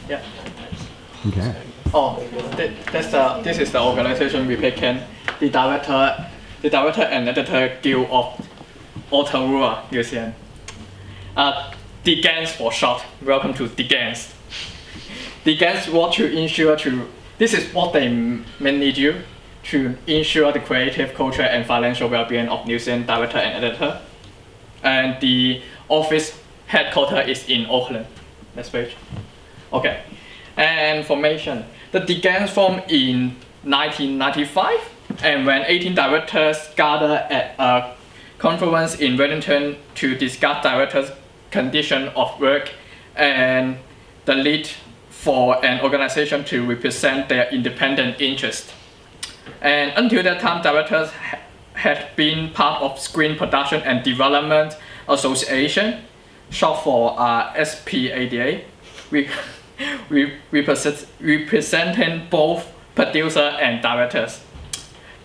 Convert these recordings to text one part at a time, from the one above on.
Yeah. Okay. Oh, this is the organization we pick in. The director and editor guild of Ottawa Museum. DGANS for short. Welcome to DGANS. DGANS want to ensure this is what they mainly do, to ensure the creative, cultural, and financial well-being of museum director and editor. And the office headquarters is in Auckland. Next page. Okay. And formation. The DGANS formed in 1995, and when 18 directors gathered at a conference in Wellington to discuss directors' condition of work and the need for an organization to represent their independent interest. And until that time, directors had been part of Screen Production and Development Association, short for SPADA. We representing both producer and directors.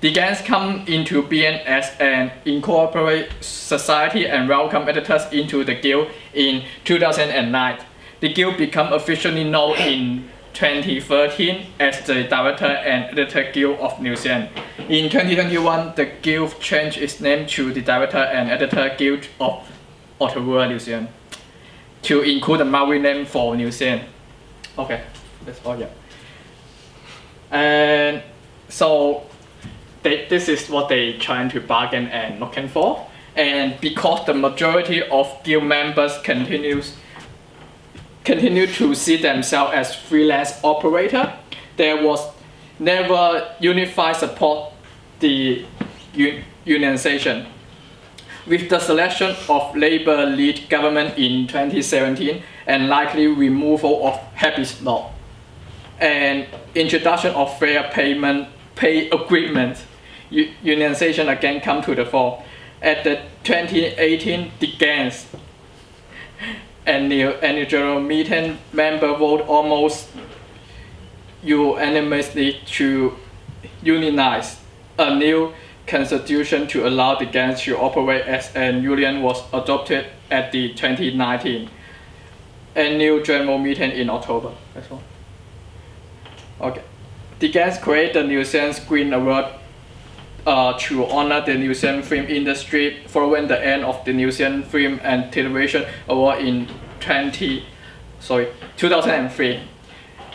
DGANS come into being as an incorporated society and welcome editors into the guild in 2009. The guild became officially known in 2013 as the Director and Editor Guild of Museum. In 2021, the guild changed its name to the Director and Editor Guild of Ottawa Museum to include the Maori name for museum. Okay, that's all. Yeah. And so this is what they trying to bargain and looking for. And because the majority of guild members continue to see themselves as freelance operator, there was never unified support the unionization. With the selection of Labour-led government in 2017 and likely removal of Habeas Law and introduction of fair pay agreement, unionization again come to the fore. At the 2018 DGANS annual general meeting, member vote almost unanimously to unionize. A new constitution to allow the DGANS to operate as a union was adopted at the 2019 annual general meeting in October. That's all. Okay. DGANS created the Museum Screen Award to honor the museum film industry following the end of the Museum Film and Television Award in 2003.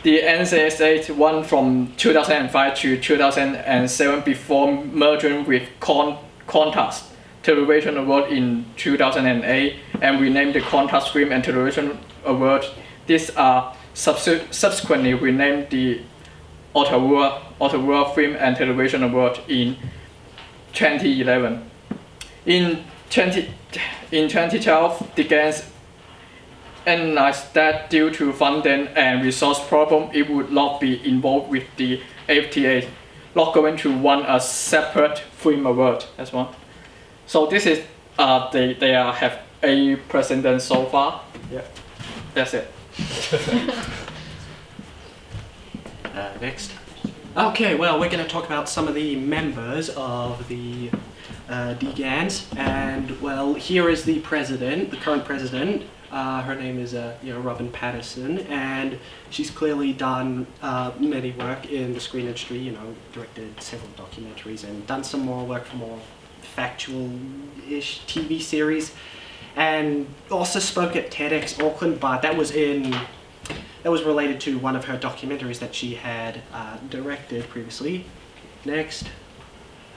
The NCSA won from 2005 to 2007 before merging with Qantas Television Award in 2008 and renamed the Qantas Film and Television Award. These are subsequently renamed the Ottawa Film and Television Award in 2011. In 2012, DGANS analyzed that due to funding and resource problem, it would not be involved with the AFTA, not going to win a separate film award as well. So this is they have a president so far. Yeah, that's it. Next. Okay, well, we're going to talk about some of the members of the DGANS, and well, here is the president, the current president. Her name is Robin Patterson, and she's clearly done many work in the screen industry. Directed several documentaries and done some more work for more factual-ish TV series, and also spoke at TEDx Auckland, but that was related to one of her documentaries that she had directed previously. Next.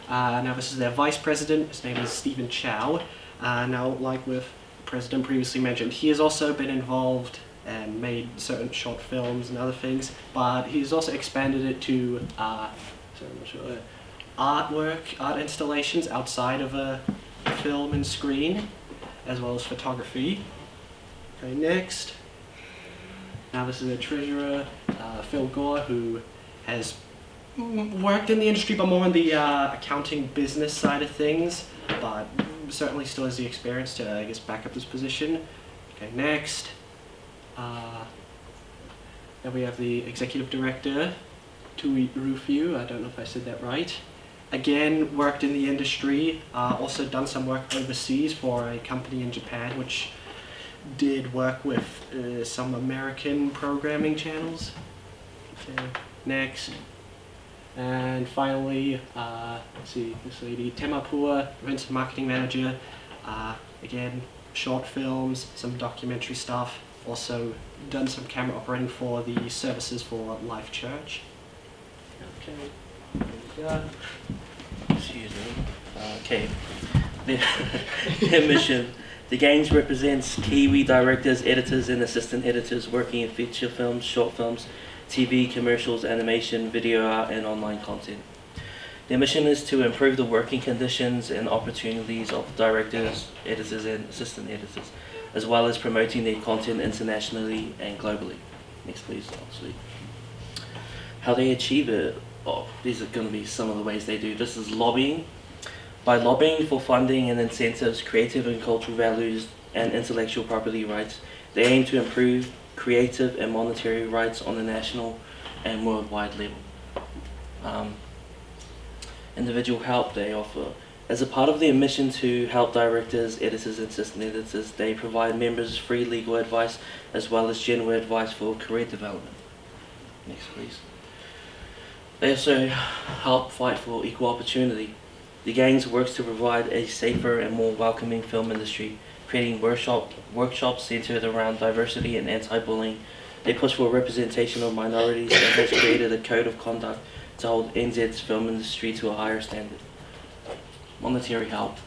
Now this is their vice president. His name is Stephen Chow. Now, like with President previously mentioned, he has also been involved and made certain short films and other things, but he's also expanded it to art installations outside of a film and screen, as well as photography. Okay, next. Now this is their treasurer, Phil Gore, who has worked in the industry but more on the accounting business side of things, but certainly still has the experience to, I guess, back up this position. Okay, next. Then we have the executive director, Tui Rufiu. I don't know if I said that right. Again, worked in the industry, also done some work overseas for a company in Japan, which did work with some American programming channels. Okay, next. And finally, let's see, this lady, Temapua, events and marketing manager. Again, short films, some documentary stuff. Also done some camera operating for the services for Life Church. Okay, there we go. Excuse me. Okay. Their mission. The Gangs represents Kiwi directors, editors, and assistant editors working in feature films, short films, TV, commercials, animation, video art, and online content. Their mission is to improve the working conditions and opportunities of directors, editors, and assistant editors, as well as promoting their content internationally and globally. Next, please, obviously. How they achieve it. Oh, these are going to be some of the ways they do. This is lobbying. By lobbying for funding and incentives, creative and cultural values, and intellectual property rights, they aim to improve creative and monetary rights on a national and worldwide level. Individual help they offer. As a part of their mission to help directors, editors, and assistant editors, they provide members free legal advice as well as general advice for career development. Next, please. They also help fight for equal opportunity. The Gangs works to provide a safer and more welcoming film industry, creating workshops centered around diversity and anti-bullying. They push for representation of minorities and has created a code of conduct to hold NZ's film industry to a higher standard. Monetary help.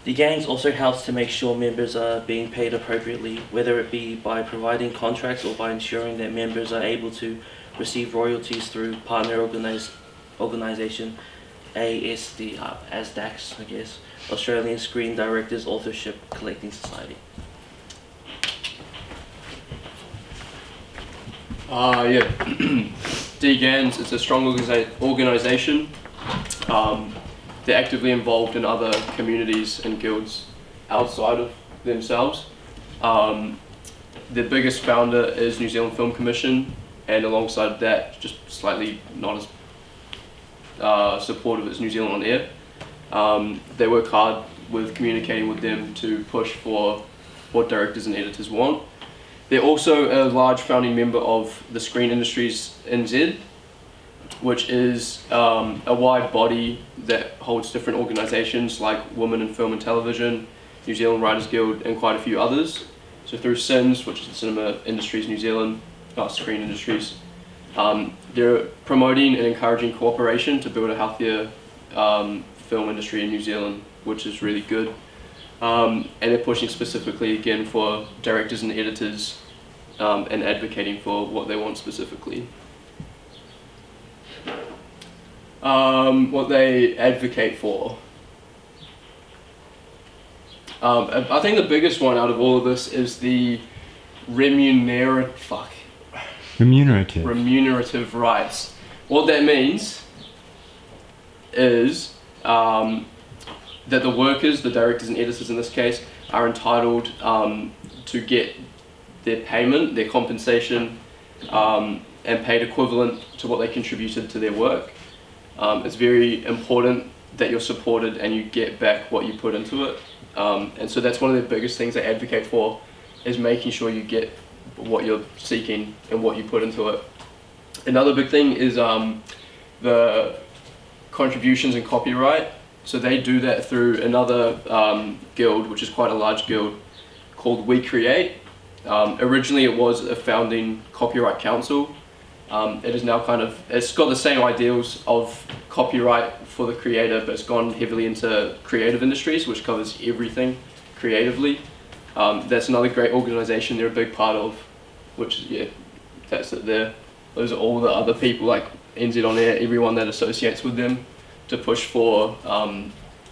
The Gangs also helps to make sure members are being paid appropriately, whether it be by providing contracts or by ensuring that members are able to receive royalties through partner organisation ASD, ASDAX, I guess, Australian Screen Directors Authorship Collecting Society. Yeah, DGANS is a strong organisation. They're actively involved in other communities and guilds outside of themselves. Their biggest founder is New Zealand Film Commission, and alongside that, just slightly not as supportive as New Zealand on Air. They work hard with communicating with them to push for what directors and editors want. They're also a large founding member of the Screen Industries NZ, which is a wide body that holds different organisations like Women in Film and Television, New Zealand Writers Guild, and quite a few others. So through CINZ, which is the Cinema Industries New Zealand, Screen Industries, they're promoting and encouraging cooperation to build a healthier film industry in New Zealand, which is really good. And they're pushing specifically again for directors and editors and advocating for what they want specifically. What they advocate for. I think the biggest one out of all of this is the remunerative rights. What that means is that the workers, the directors and editors in this case, are entitled to get their payment, their compensation, and paid equivalent to what they contributed to their work. It's very important that you're supported and you get back what you put into it. And so that's one of the biggest things they advocate for, is making sure you get what you're seeking and what you put into it. Another big thing is the contributions and copyright. So they do that through another guild, which is quite a large guild, called We Create. Originally it was a founding copyright council. It is now it's got the same ideals of copyright for the creator, but it's gone heavily into creative industries, which covers everything creatively. That's another great organisation they're a big part of, which, yeah, that's it there. Those are all the other people like NZ On Air, everyone that associates with them, to push for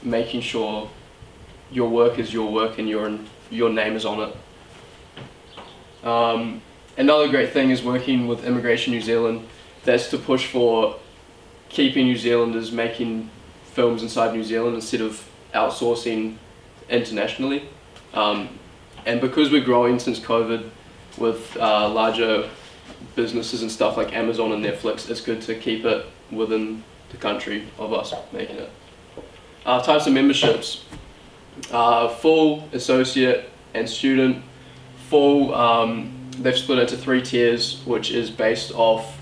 making sure your work is your work and your name is on it. Another great thing is working with Immigration New Zealand. That's to push for keeping New Zealanders making films inside New Zealand instead of outsourcing internationally. And because we're growing since COVID with larger businesses and stuff like Amazon and Netflix, it's good to keep it within the country of us making it. Types of memberships. Full, associate, and student. full, they've split it into 3 tiers, which is based off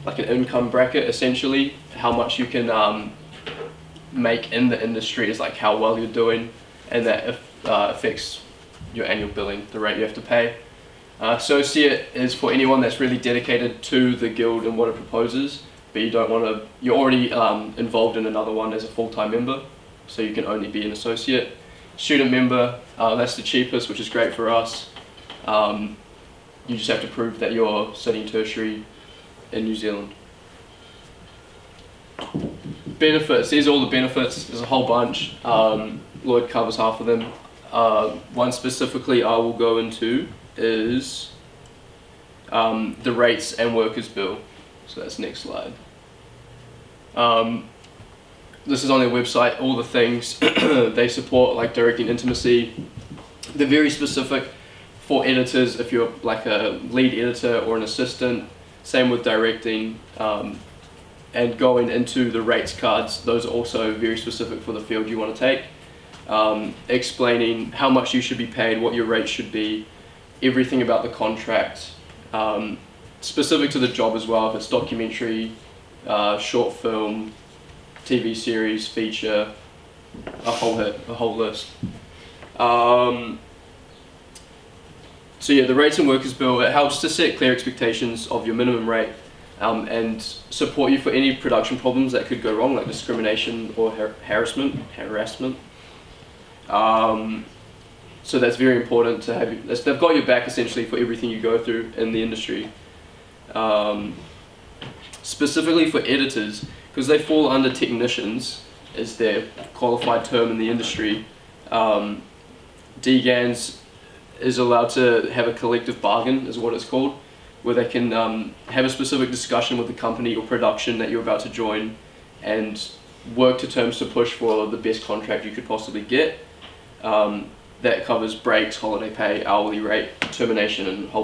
like an income bracket essentially. How much you can make in the industry is like how well you're doing, and that affects your annual billing, the rate you have to pay. Associate is for anyone that's really dedicated to the guild and what it proposes, but you don't want to, you're already involved in another one as a full-time member, so you can only be an associate. Student member, that's the cheapest, which is great for us. You just have to prove that you're studying tertiary in New Zealand. Benefits, these are all the benefits, there's a whole bunch. Lloyd covers half of them. One specifically I will go into is the rates and workers bill. So that's next slide. This is on their website, all the things they support, like directing intimacy. They're very specific for editors, if you're like a lead editor or an assistant. Same with directing, and going into the rates cards, those are also very specific for the field you want to take. Explaining how much you should be paid, what your rate should be, everything about the contract, specific to the job as well, if it's documentary, short film, TV series, feature, a whole list. So yeah, the rates and workers bill, it helps to set clear expectations of your minimum rate, and support you for any production problems that could go wrong, like discrimination or harassment. So that's very important to have. They've got your back essentially for everything you go through in the industry. Specifically for editors, because they fall under technicians, is their qualified term in the industry. DGANS is allowed to have a collective bargain, is what it's called, where they can have a specific discussion with the company or production that you're about to join and work to terms to push for the best contract you could possibly get. That covers breaks, holiday pay, hourly rate, termination, and a whole